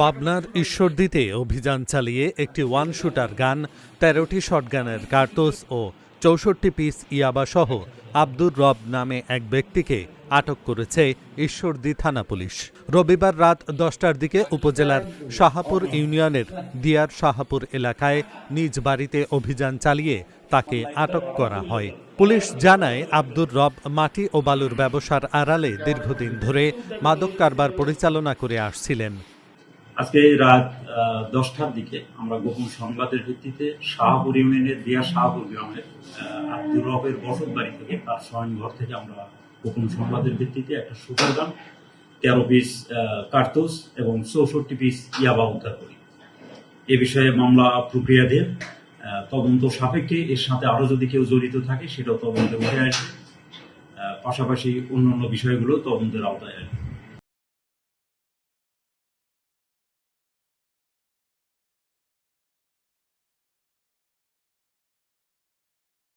পাবনার ঈশ্বরদীতে অভিযান চালিয়ে একটি ওয়ান শুটার গান, ১৩টি শটগানের কার্তুজ ও ৬৪ পিস ইয়াবাসহ আব্দুর রব নামে এক ব্যক্তিকে আটক করেছে ঈশ্বরদী থানা পুলিশ। রবিবার রাত ১০টার দিকে উপজেলার শাহাপুর ইউনিয়নের দিয়ার শাহাপুর এলাকায় নিজ বাড়িতে অভিযান চালিয়ে তাকে আটক করা হয়। পুলিশ জানায়, আব্দুর রব মাটি ও বালুর ব্যবসার আড়ালে দীর্ঘদিন ধরে মাদক কারবার পরিচালনা করে আসছিলেন। আজকে রাত 10টার দিকে আমরা গোপন সংবাদের ভিত্তিতে শাহাপুর ইউনিয়নের দিয়া শাহাপুর গ্রামের আব্দুর রবের বসত বাড়ি থেকে তার শয়ন ঘর থেকে আমরা গোপন সংবাদের ভিত্তিতে একটা শুটার গান, 13 পিস কার্তুজ এবং 64 পিস ইয়াবা উদ্ধার করি। এ বিষয়ে মামলা প্রক্রিয়াধীন, তদন্ত সাপেক্ষে এর সাথে আরো যদি কেউ জড়িত থাকে সেটাও তদন্তে উঠে আসবে, পাশাপাশি অন্যান্য বিষয়গুলো তদন্তের আওতায় আসবে।